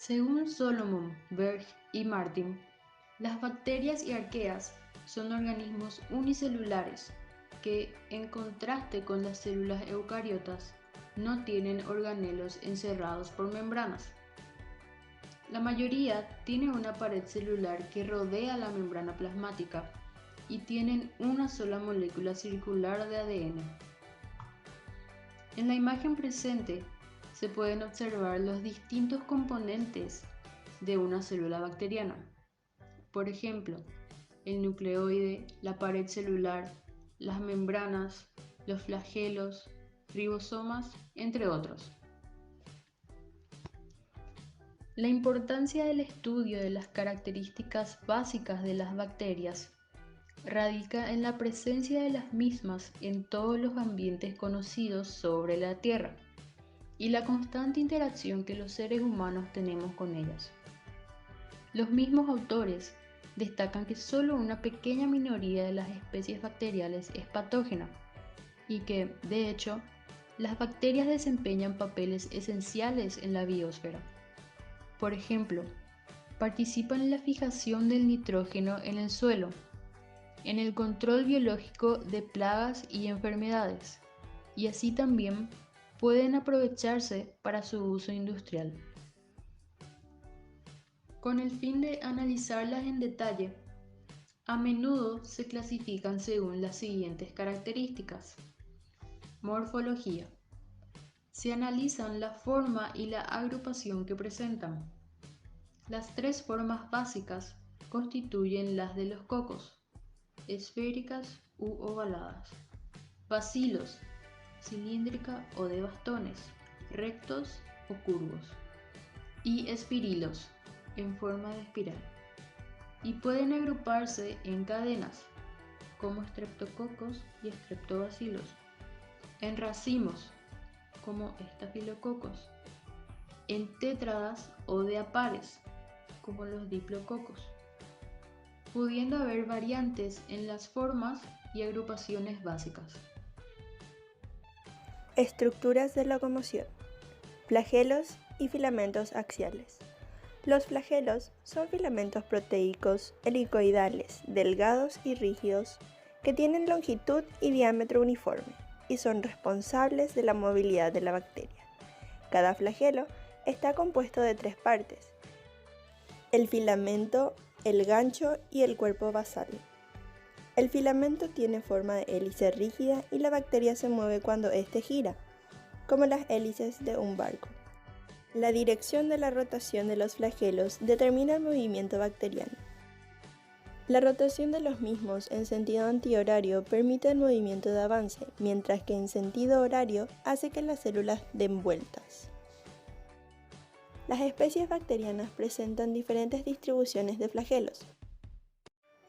Según Solomon, Berg y Martin, las bacterias y arqueas son organismos unicelulares que, en contraste con las células eucariotas, no tienen organelos encerrados por membranas. La mayoría tienen una pared celular que rodea la membrana plasmática y tienen una sola molécula circular de ADN. En la imagen presente se pueden observar los distintos componentes de una célula bacteriana. Por ejemplo, el nucleoide, la pared celular, las membranas, los flagelos, ribosomas, entre otros. La importancia del estudio de las características básicas de las bacterias radica en la presencia de las mismas en todos los ambientes conocidos sobre la Tierra y la constante interacción que los seres humanos tenemos con ellas. Los mismos autores destacan que solo una pequeña minoría de las especies bacteriales es patógena y que, de hecho, las bacterias desempeñan papeles esenciales en la biosfera. Por ejemplo, participan en la fijación del nitrógeno en el suelo, en el control biológico de plagas y enfermedades, y así también pueden aprovecharse para su uso industrial. Con el fin de analizarlas en detalle, a menudo se clasifican según las siguientes características. Morfología. Se analizan la forma y la agrupación que presentan. Las tres formas básicas constituyen las de los cocos, esféricas u ovaladas, bacilos, cilíndrica o de bastones, rectos o curvos, y espirilos, en forma de espiral, y pueden agruparse en cadenas, como estreptococos y estreptobacilos, en racimos, como estafilococos, en tétradas o de apares, como los diplococos, pudiendo haber variantes en las formas y agrupaciones básicas. Estructuras de locomoción. Flagelos y filamentos axiales. Los flagelos son filamentos proteicos helicoidales, delgados y rígidos, que tienen longitud y diámetro uniforme y son responsables de la movilidad de la bacteria. Cada flagelo está compuesto de tres partes: el filamento, el gancho y el cuerpo basal. El filamento tiene forma de hélice rígida y la bacteria se mueve cuando éste gira, como las hélices de un barco. La dirección de la rotación de los flagelos determina el movimiento bacteriano. La rotación de los mismos en sentido antihorario permite el movimiento de avance, mientras que en sentido horario hace que las células den vueltas. Las especies bacterianas presentan diferentes distribuciones de flagelos.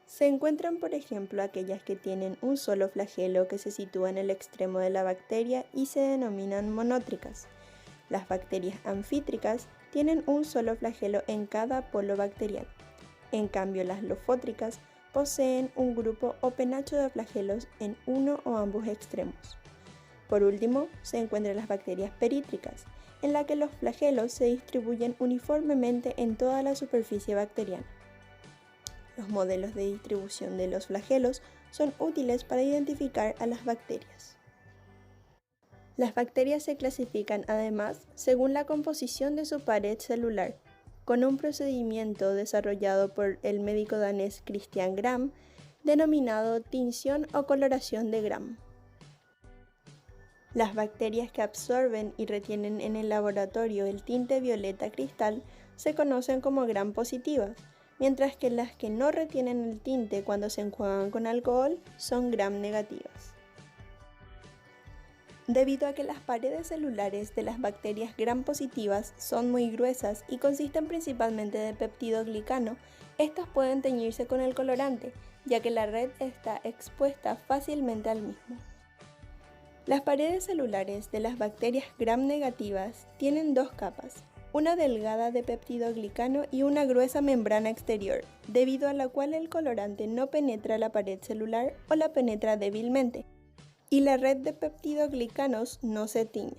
Se encuentran, por ejemplo, aquellas que tienen un solo flagelo que se sitúa en el extremo de la bacteria y se denominan monótricas. Las bacterias anfítricas tienen un solo flagelo en cada polo bacteriano. En cambio, las lofótricas poseen un grupo o penacho de flagelos en uno o ambos extremos. Por último, se encuentran las bacterias perítricas, en la que los flagelos se distribuyen uniformemente en toda la superficie bacteriana. Los modelos de distribución de los flagelos son útiles para identificar a las bacterias. Las bacterias se clasifican además según la composición de su pared celular, con un procedimiento desarrollado por el médico danés Christian Gram, denominado tinción o coloración de Gram. Las bacterias que absorben y retienen en el laboratorio el tinte violeta cristal se conocen como Gram positivas, mientras que las que no retienen el tinte cuando se enjuagan con alcohol son Gram negativas. Debido a que las paredes celulares de las bacterias Gram positivas son muy gruesas y consisten principalmente de peptidoglicano, estas pueden teñirse con el colorante, ya que la red está expuesta fácilmente al mismo. Las paredes celulares de las bacterias Gram negativas tienen dos capas, una delgada de peptidoglicano y una gruesa membrana exterior, debido a la cual el colorante no penetra la pared celular o la penetra débilmente, y la red de peptidoglicanos no se tiñe.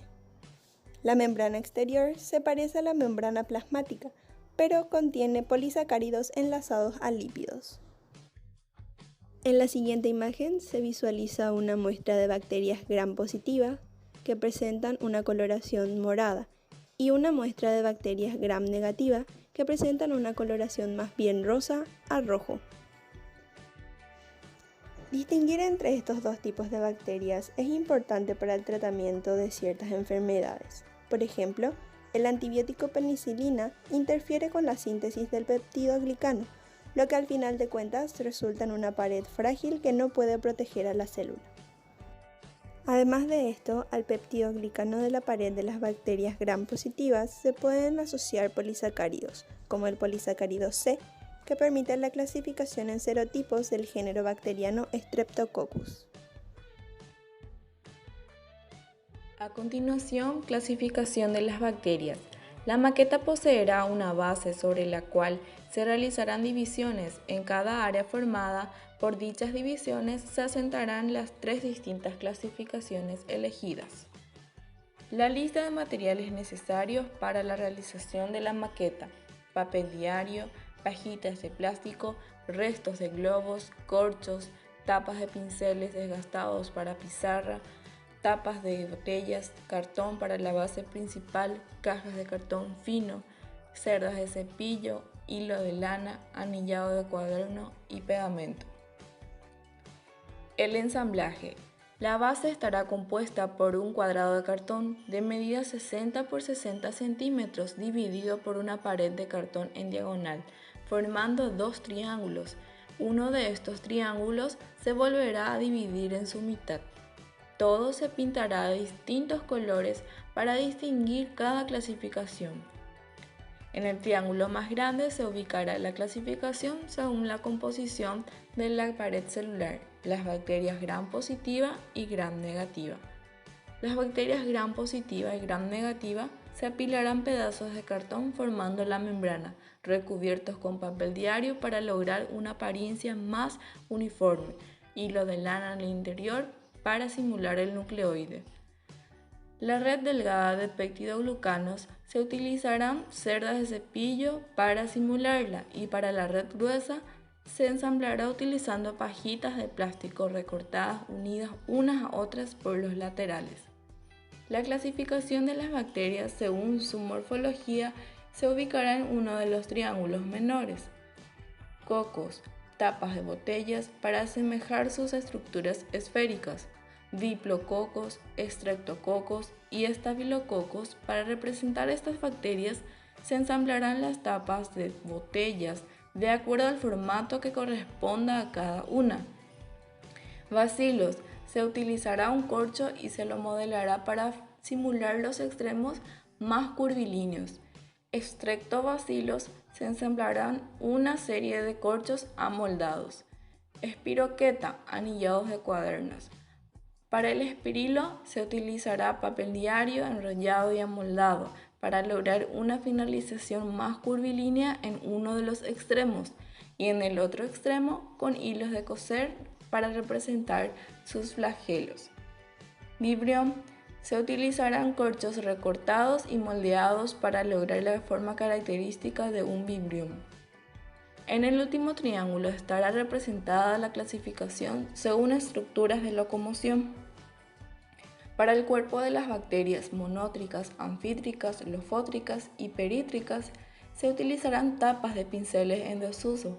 La membrana exterior se parece a la membrana plasmática, pero contiene polisacáridos enlazados a lípidos. En la siguiente imagen se visualiza una muestra de bacterias gram positiva que presentan una coloración morada y una muestra de bacterias gram negativa que presentan una coloración más bien rosa a rojo. Distinguir entre estos dos tipos de bacterias es importante para el tratamiento de ciertas enfermedades. Por ejemplo, el antibiótico penicilina interfiere con la síntesis del peptidoglicano, lo que al final de cuentas resulta en una pared frágil que no puede proteger a la célula. Además de esto, al peptidoglicano de la pared de las bacterias gram positivas se pueden asociar polisacáridos, como el polisacárido C, que permite la clasificación en serotipos del género bacteriano Streptococcus. A continuación, clasificación de las bacterias. La maqueta poseerá una base sobre la cual se realizarán divisiones. En cada área formada por dichas divisiones se asentarán las tres distintas clasificaciones elegidas. La lista de materiales necesarios para la realización de la maqueta: papel diario, pajitas de plástico, restos de globos, corchos, tapas de pinceles desgastados para pizarra, tapas de botellas, cartón para la base principal, cajas de cartón fino, cerdas de cepillo, hilo de lana, anillado de cuaderno y pegamento. El ensamblaje. La base estará compuesta por un cuadrado de cartón de medida 60 por 60 centímetros dividido por una pared de cartón en diagonal, formando dos triángulos. Uno de estos triángulos se volverá a dividir en su mitad. Todo se pintará de distintos colores para distinguir cada clasificación. En el triángulo más grande se ubicará la clasificación según la composición de la pared celular, las bacterias gram positiva y gram negativa. Las bacterias gram positiva y gram negativa se apilarán pedazos de cartón formando la membrana, recubiertos con papel diario para lograr una apariencia más uniforme, hilo de lana en el interior para simular el nucleoide. La red delgada de peptidoglucanos se utilizarán cerdas de cepillo para simularla y para la red gruesa se ensamblará utilizando pajitas de plástico recortadas unidas unas a otras por los laterales. La clasificación de las bacterias según su morfología se ubicará en uno de los triángulos menores. Cocos, tapas de botellas para asemejar sus estructuras esféricas, diplococos, estreptococos y estafilococos. Para representar estas bacterias se ensamblarán las tapas de botellas de acuerdo al formato que corresponda a cada una. Bacilos, se utilizará un corcho y se lo modelará para simular los extremos más curvilíneos. Streptobacilos, se ensamblarán una serie de corchos amoldados. Espiroqueta, anillados de cuadernos. Para el espirilo se utilizará papel diario enrollado y amoldado para lograr una finalización más curvilínea en uno de los extremos y en el otro extremo con hilos de coser para representar sus flagelos. Vibrión, se utilizarán corchos recortados y moldeados para lograr la forma característica de un vibrión. En el último triángulo estará representada la clasificación según estructuras de locomoción. Para el cuerpo de las bacterias monótricas, anfítricas, lofótricas y perítricas se utilizarán tapas de pinceles en desuso.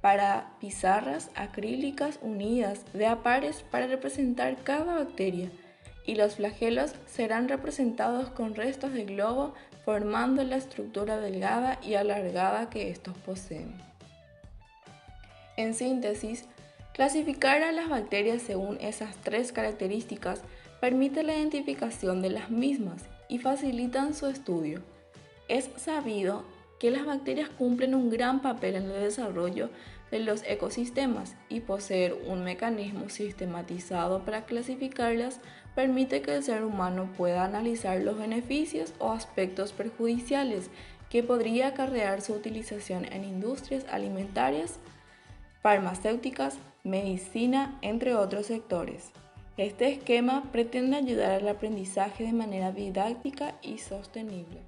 Para pizarras acrílicas unidas de a pares para representar cada bacteria, y los flagelos serán representados con restos de globo formando la estructura delgada y alargada que estos poseen. En síntesis, clasificar a las bacterias según esas tres características permite la identificación de las mismas y facilitan su estudio. Es sabido que las bacterias cumplen un gran papel en el desarrollo de los ecosistemas y poseer un mecanismo sistematizado para clasificarlas permite que el ser humano pueda analizar los beneficios o aspectos perjudiciales que podría acarrear su utilización en industrias alimentarias, farmacéuticas, medicina, entre otros sectores. Este esquema pretende ayudar al aprendizaje de manera didáctica y sostenible.